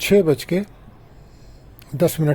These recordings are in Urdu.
6:10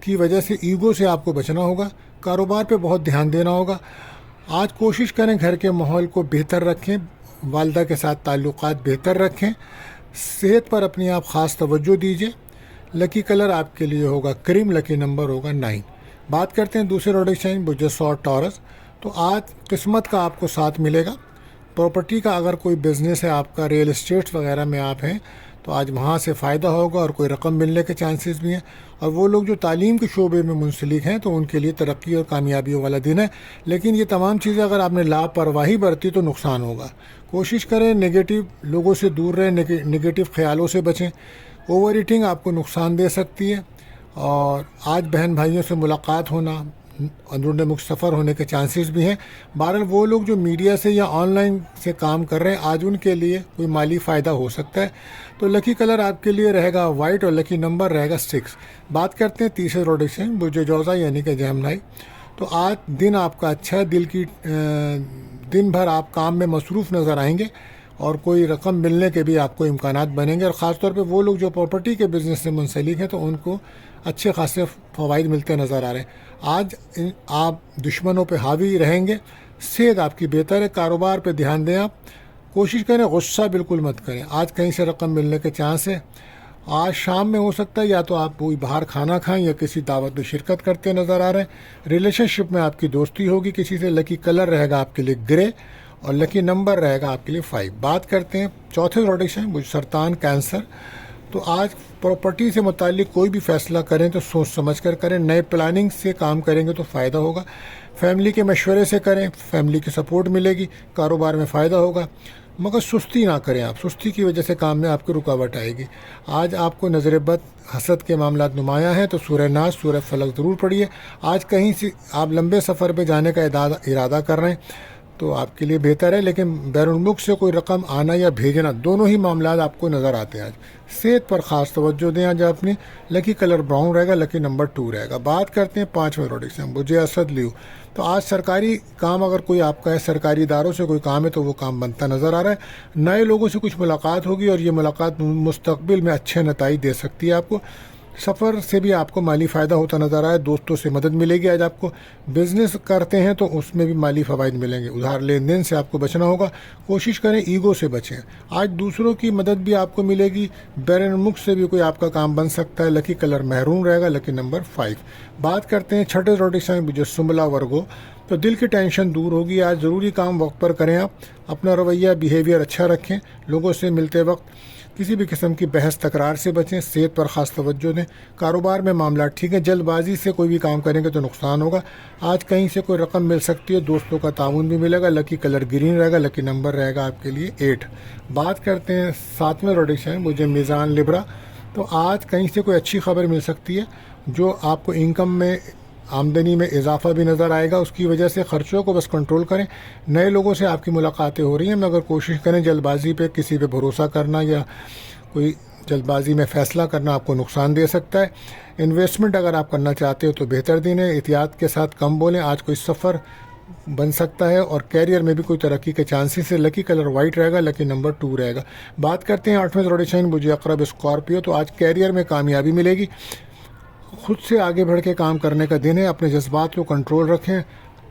کی وجہ سے ایگو سے آپ کو بچنا ہوگا، کاروبار پہ بہت دھیان دینا ہوگا۔ آج کوشش کریں گھر کے ماحول کو بہتر رکھیں، والدہ کے ساتھ تعلقات بہتر رکھیں، صحت پر اپنی آپ خاص توجہ دیجیے۔ لکی کلر آپ کے لیے ہوگا کریم، لکی نمبر ہوگا 9۔ بات کرتے ہیں دوسرے روڈک سائن بجس اور ٹورس۔ تو آج قسمت کا آپ کو ساتھ ملے گا۔ پراپرٹی کا اگر کوئی بزنس ہے آپ کا، ریئل اسٹیٹ وغیرہ میں آپ ہیں، تو آج وہاں سے فائدہ ہوگا اور کوئی رقم ملنے کے چانسز بھی ہیں۔ اور وہ لوگ جو تعلیم کے شعبے میں منسلک ہیں تو ان کے لیے ترقی اور کامیابیوں والا دن ہے۔ لیکن یہ تمام چیزیں اگر آپ نے لاپرواہی برتی تو نقصان ہوگا۔ کوشش کریں نگیٹو لوگوں سے دور رہیں، نگیٹو خیالوں سے بچیں۔ اوور ایٹنگ آپ کو نقصان دے سکتی ہے، اور آج بہن بھائیوں سے ملاقات ہونا، اندرون ملک سفر ہونے کے چانسز بھی ہیں۔ بہرحال وہ لوگ جو میڈیا سے یا آن لائن سے کام کر رہے ہیں، آج ان کے لیے کوئی مالی فائدہ ہو سکتا ہے۔ تو لکی کلر آپ کے لیے رہے گا وائٹ اور لکی نمبر رہے گا 6۔ بات کرتے ہیں تیسرے روڈک سے برج جوزا یعنی کہ جیمنائی۔ تو آج دن آپ کا اچھا ہے، دن بھر آپ کام میں مصروف نظر آئیں گے، اور کوئی رقم ملنے کے بھی آپ کو امکانات بنیں گے، اور خاص طور پہ وہ لوگ جو پراپرٹی کے بزنس سے منسلک ہیں تو ان کو اچھے خاصے فوائد ملتے نظر آ رہے ہیں۔ آج آپ دشمنوں پہ حاوی رہیں گے، صحت آپ کی بہتر ہے، کاروبار پہ دھیان دیں۔ آپ کوشش کریں غصہ بالکل مت کریں، آج کہیں سے رقم ملنے کے چانس ہے۔ آج شام میں ہو سکتا ہے یا تو آپ کوئی باہر کھانا کھائیں یا کسی دعوت میں شرکت کرتے نظر آ رہے ہیں۔ ریلیشن شپ میں آپ کی دوستی ہوگی کسی سے۔ لکی کلر رہے گا آپ کے لیے گرے، اور لکی نمبر رہے گا آپ کے لیے 5۔ بات کرتے ہیں چوتھے روڈک سے سرطان کینسر۔ تو آج پراپرٹی سے متعلق کوئی بھی فیصلہ کریں تو سوچ سمجھ کر کریں، نئے پلاننگ سے کام کریں گے تو فائدہ ہوگا۔ فیملی کے مشورے سے کریں، فیملی کی سپورٹ ملے گی، کاروبار میں فائدہ ہوگا۔ مگر سستی نہ کریں، آپ سستی کی وجہ سے کام میں آپ کی رکاوٹ آئے گی۔ آج آپ کو نظر بد حسد کے معاملات نمایاں ہیں، تو سورہ ناس سورہ فلق ضرور پڑھیے۔ آج کہیں سے آپ لمبے سفر پہ جانے کا ارادہ کر رہے ہیں تو آپ کے لیے بہتر ہے، لیکن بیرون ملک سے کوئی رقم آنا یا بھیجنا، دونوں ہی معاملات آپ کو نظر آتے ہیں۔ آج صحت پر خاص توجہ دیں۔ آج اپنی لکی کلر براؤن رہے گا، لکی نمبر 2 رہے گا۔ بات کرتے ہیں 5ویں روڈک سے برج اسد لیو۔ تو آج سرکاری کام اگر کوئی آپ کا ہے، سرکاری اداروں سے کوئی کام ہے تو وہ کام بنتا نظر آ رہا ہے۔ نئے لوگوں سے کچھ ملاقات ہوگی، اور یہ ملاقات مستقبل میں اچھے نتائج دے سکتی ہے آپ کو۔ سفر سے بھی آپ کو مالی فائدہ ہوتا نظر آیا، دوستوں سے مدد ملے گی۔ آج آپ کو بزنس کرتے ہیں تو اس میں بھی مالی فوائد ملیں گے۔ ادھار لین دین سے آپ کو بچنا ہوگا، کوشش کریں ایگو سے بچیں۔ آج دوسروں کی مدد بھی آپ کو ملے گی، بیرون ملک سے بھی کوئی آپ کا کام بن سکتا ہے۔ لکی کلر محرون رہے گا، لکی نمبر 5۔ بات کرتے ہیں چھٹے روڈک سے جو سنبلا ورگو۔ تو دل کی ٹینشن دور ہوگی، آج ضروری کام وقت پر کریں۔ آپ اپنا رویہ بیہیویئر اچھا رکھیں، لوگوں سے ملتے وقت کسی بھی قسم کی بحث تکرار سے بچیں، صحت پر خاص توجہ دیں۔ کاروبار میں معاملات ٹھیک ہے، جلد بازی سے کوئی بھی کام کریں گے تو نقصان ہوگا۔ آج کہیں سے کوئی رقم مل سکتی ہے، دوستوں کا تعاون بھی ملے گا۔ لکی کلر گرین رہے گا، لکی نمبر رہے گا آپ کے لیے 8۔ بات کرتے ہیں 7ویں روڈک سے مجھے میزان لبرا۔ تو آج کہیں سے کوئی اچھی خبر مل سکتی ہے جو آپ کو انکم میں، آمدنی میں اضافہ بھی نظر آئے گا۔ اس کی وجہ سے خرچوں کو بس کنٹرول کریں۔ نئے لوگوں سے آپ کی ملاقاتیں ہو رہی ہیں، مگر کوشش کریں جلد بازی پہ کسی پہ بھروسہ کرنا یا کوئی جلد بازی میں فیصلہ کرنا آپ کو نقصان دے سکتا ہے۔ انویسٹمنٹ اگر آپ کرنا چاہتے ہو تو بہتر دن ہے، احتیاط کے ساتھ کم بولیں۔ آج کوئی سفر بن سکتا ہے، اور کیریئر میں بھی کوئی ترقی کے چانسز ہے۔ لکی کلر وائٹ رہے گا، لکی نمبر 2 رہے گا۔ بات کرتے ہیں 8ویں روڈک سے برج عقرب اسکارپیو۔ تو آج کیریئر میں کامیابی ملے گی، خود سے آگے بڑھ کے کام کرنے کا دن ہے۔ اپنے جذبات کو کنٹرول رکھیں،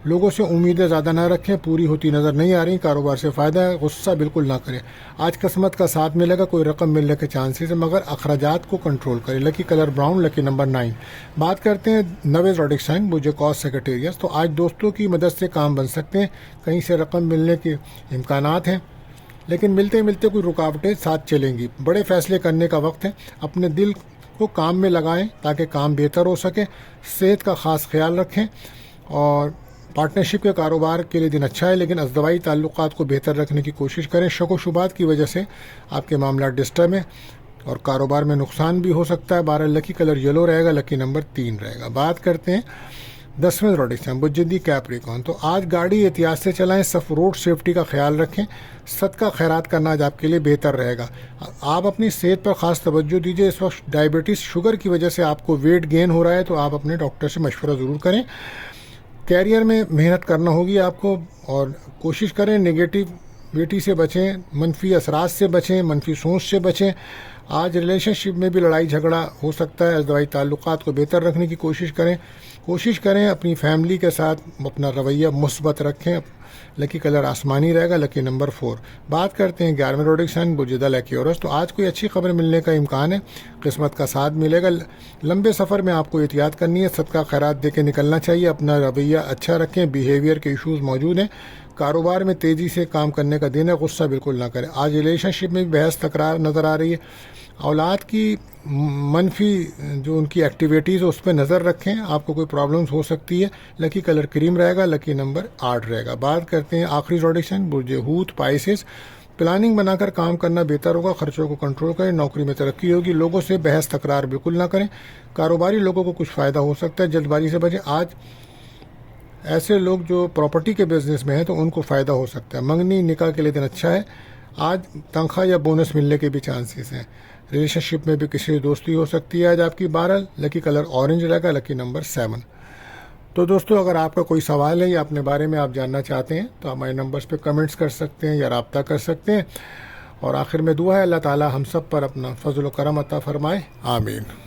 لوگوں سے امیدیں زیادہ نہ رکھیں، پوری ہوتی نظر نہیں آ رہی۔ کاروبار سے فائدہ ہے، غصہ بالکل نہ کریں۔ آج قسمت کا ساتھ ملے گا، کوئی رقم ملنے کے چانسز ہے، مگر اخراجات کو کنٹرول کریں۔ لکی کلر براؤن، لکی نمبر 9۔ بات کرتے ہیں 9ویں روڈک سائن برج قوس سیکریٹریس۔ تو آج دوستوں کی مدد سے کام بن سکتے ہیں، کہیں سے رقم ملنے کے امکانات ہیں، لیکن ملتے ملتے کوئی رکاوٹیں ساتھ چلیں گی۔ بڑے فیصلے کرنے کا وقت ہے، اپنے دل کو کام میں لگائیں تاکہ کام بہتر ہو سکے۔ صحت کا خاص خیال رکھیں، اور پارٹنرشپ کے کاروبار کے لیے دن اچھا ہے، لیکن ازدواجی تعلقات کو بہتر رکھنے کی کوشش کریں۔ شک و شبہات کی وجہ سے آپ کے معاملات ڈسٹرب ہیں، اور کاروبار میں نقصان بھی ہو سکتا ہے۔ 12 لکی کلر یلو رہے گا، لکی نمبر 3 رہے گا۔ بات کرتے ہیں 10ویں روڈک سے بجدی کیپریکون۔ تو آج گاڑی احتیاط سے چلائیں، روڈ سیفٹی کا خیال رکھیں۔ صدقہ خیرات کرنا آج آپ کے لیے بہتر رہے گا۔ آپ اپنی صحت پر خاص توجہ دیجیے۔ اس وقت ڈائبٹیز شوگر کی وجہ سے آپ کو ویٹ گین ہو رہا ہے، تو آپ اپنے ڈاکٹر سے مشورہ ضرور کریں۔ کیریئر میں محنت کرنا ہوگی آپ کو، اور کوشش کریں نگیٹو بیٹی سے بچیں، منفی اثرات سے بچیں، منفی سوچ سے بچیں۔ آج ریلیشن شپ میں بھی لڑائی جھگڑا ہو سکتا ہے، ازدواجی تعلقات کو بہتر رکھنے کی کوشش کریں اپنی فیملی کے ساتھ اپنا رویہ مثبت رکھیں۔ لکی کلر آسمانی رہے گا، لکی نمبر 4۔ بات کرتے ہیں 11ویں روڈک سائن برج دل ایکیورس۔ تو آج کوئی اچھی خبر ملنے کا امکان ہے، قسمت کا ساتھ ملے گا۔ لمبے سفر میں آپ کو احتیاط کرنی ہے، صدقہ خیرات دے کے نکلنا چاہیے، اپنا رویہ اچھا رکھیں، بیہیویئر کے ایشوز موجود ہیں۔ کاروبار میں تیزی سے کام کرنے کا دن ہے، غصہ بالکل نہ کریں۔ آج ریلیشن شپ میں بھی بحث تکرار نظر آ رہی ہے۔ اولاد کی منفی جو ان کی ایکٹیویٹیز ہے اس پہ نظر رکھیں، آپ کو کوئی پرابلمز ہو سکتی ہے۔ لکی کلر کریم رہے گا، لکی نمبر 8 رہے گا۔ بات کرتے ہیں آخری روڈیشن برج ہوت پائسس۔ پلاننگ بنا کر کام کرنا بہتر ہوگا، خرچوں کو کنٹرول کریں، نوکری میں ترقی ہوگی، لوگوں سے بحث تکرار بالکل نہ کریں، کاروباری لوگوں کو کچھ فائدہ ہو سکتا ہے، جلد بازی سے بچیں۔ آج ایسے لوگ جو پراپرٹی کے بزنس میں ہیں تو ان کو فائدہ ہو سکتا ہے، منگنی نکاح کے لیے دن اچھا ہے، آج تنخواہ یا بونس ملنے کے بھی چانسز ہیں۔ ریلیشن شپ میں بھی کسی سے دوستی ہو سکتی ہے آج آپ کی 12، لکی کلر اورنج رہے گا، لکی نمبر 7۔ تو دوستو اگر آپ کا کوئی سوال ہے یا اپنے بارے میں آپ جاننا چاہتے ہیں تو ہمارے نمبرز پہ کمنٹس کر سکتے ہیں یا رابطہ کر سکتے ہیں۔ اور آخر میں دعا ہے اللہ تعالی ہم سب پر اپنا فضل و کرم عطا فرمائے، آمین۔